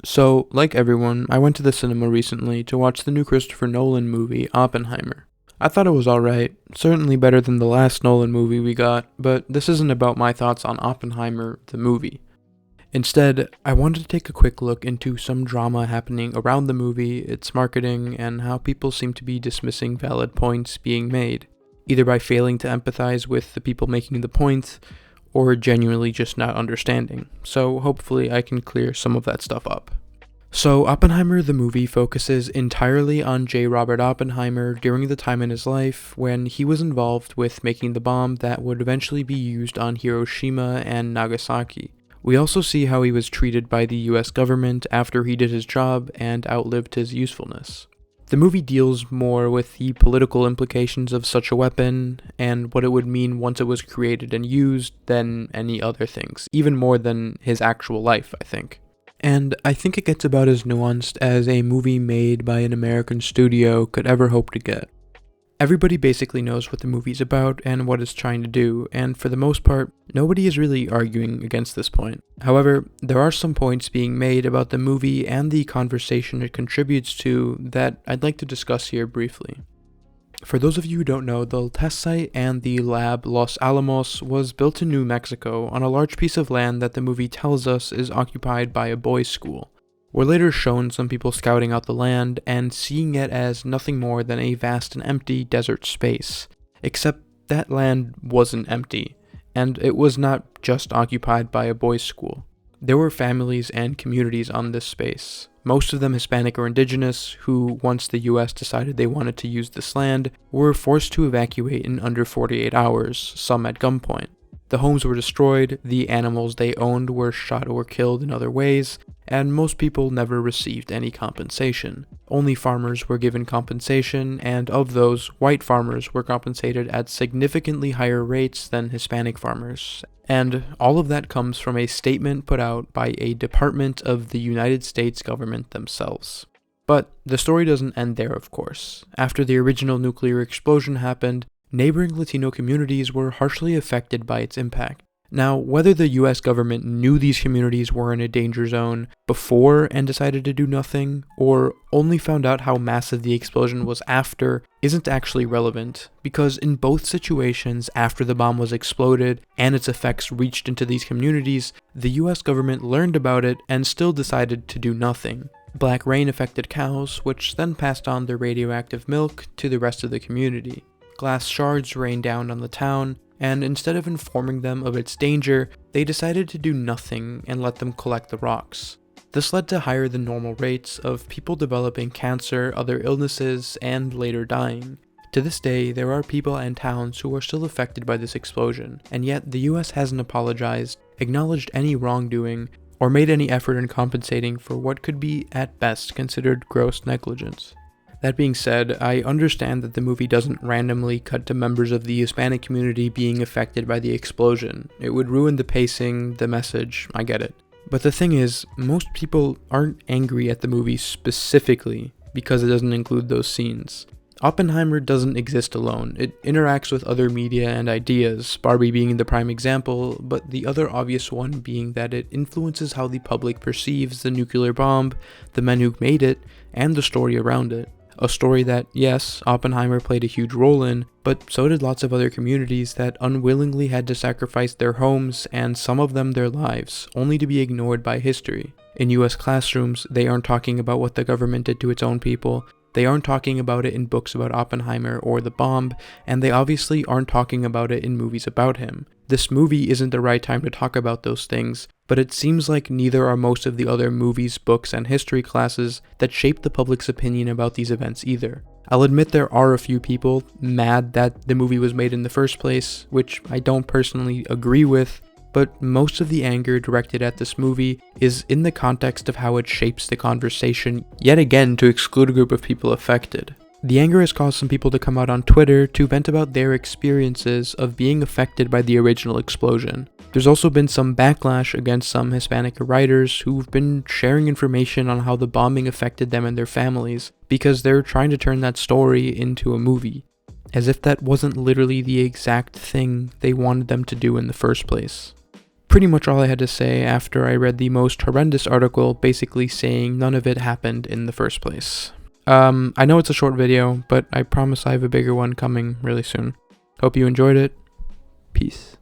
So, like everyone, I went to the cinema recently to watch the new Christopher Nolan movie, Oppenheimer. I thought it was alright, certainly better than the last Nolan movie we got, but this isn't about my thoughts on Oppenheimer, the movie. Instead, I wanted to take a quick look into some drama happening around the movie, its marketing, and how people seem to be dismissing valid points being made, either by failing to empathize with the people making the points, or genuinely just not understanding. So hopefully I can clear some of that stuff up. So Oppenheimer the movie focuses entirely on J. Robert Oppenheimer during the time in his life when he was involved with making the bomb that would eventually be used on Hiroshima and Nagasaki. We also see how he was treated by the US government after he did his job and outlived his usefulness. The movie deals more with the political implications of such a weapon and what it would mean once it was created and used than any other things, even more than his actual life, I think. And I think it gets about as nuanced as a movie made by an American studio could ever hope to get. Everybody basically knows what the movie's about and what it's trying to do, and for the most part, nobody is really arguing against this point. However, there are some points being made about the movie and the conversation it contributes to that I'd like to discuss here briefly. For those of you who don't know, the test site and the lab Los Alamos was built in New Mexico on a large piece of land that the movie tells us is occupied by a boys' school. We're later shown some people scouting out the land and seeing it as nothing more than a vast and empty desert space. Except that land wasn't empty, and it was not just occupied by a boys' school. There were families and communities on this space, most of them Hispanic or indigenous, who, once the US decided they wanted to use this land, were forced to evacuate in under 48 hours, some at gunpoint. The homes were destroyed, the animals they owned were shot or killed in other ways, and most people never received any compensation. Only farmers were given compensation, and of those, white farmers were compensated at significantly higher rates than Hispanic farmers. And all of that comes from a statement put out by a department of the United States government themselves. But the story doesn't end there, of course. After the original nuclear explosion happened, neighboring Latino communities were harshly affected by its impact. Now, whether the US government knew these communities were in a danger zone before and decided to do nothing, or only found out how massive the explosion was after, isn't actually relevant, because in both situations after the bomb was exploded and its effects reached into these communities, the US government learned about it and still decided to do nothing. Black rain affected cows, which then passed on their radioactive milk to the rest of the community. Glass shards rained down on the town, and instead of informing them of its danger, they decided to do nothing and let them collect the rocks. This led to higher than normal rates of people developing cancer, other illnesses, and later dying. To this day, there are people and towns who are still affected by this explosion, and yet the US hasn't apologized, acknowledged any wrongdoing, or made any effort in compensating for what could be, at best, considered gross negligence. That being said, I understand that the movie doesn't randomly cut to members of the Hispanic community being affected by the explosion. It would ruin the pacing, the message, I get it. But the thing is, most people aren't angry at the movie specifically because it doesn't include those scenes. Oppenheimer doesn't exist alone. It interacts with other media and ideas, Barbie being the prime example, but the other obvious one being that it influences how the public perceives the nuclear bomb, the men who made it, and the story around it. A story that, yes, Oppenheimer played a huge role in, but so did lots of other communities that unwillingly had to sacrifice their homes and some of them their lives, only to be ignored by history. In US classrooms, they aren't talking about what the government did to its own people, they aren't talking about it in books about Oppenheimer or the bomb, and they obviously aren't talking about it in movies about him. This movie isn't the right time to talk about those things, but it seems like neither are most of the other movies, books, and history classes that shape the public's opinion about these events either. I'll admit there are a few people mad that the movie was made in the first place, which I don't personally agree with, but most of the anger directed at this movie is in the context of how it shapes the conversation, yet again to exclude a group of people affected. The anger has caused some people to come out on Twitter to vent about their experiences of being affected by the original explosion. There's also been some backlash against some Hispanic writers who've been sharing information on how the bombing affected them and their families, because they're trying to turn that story into a movie, as if that wasn't literally the exact thing they wanted them to do in the first place. pretty much all I had to say after I read the most horrendous article basically saying none of it happened in the first place. I know it's a short video, but I promise I have a bigger one coming really soon. Hope you enjoyed it. Peace.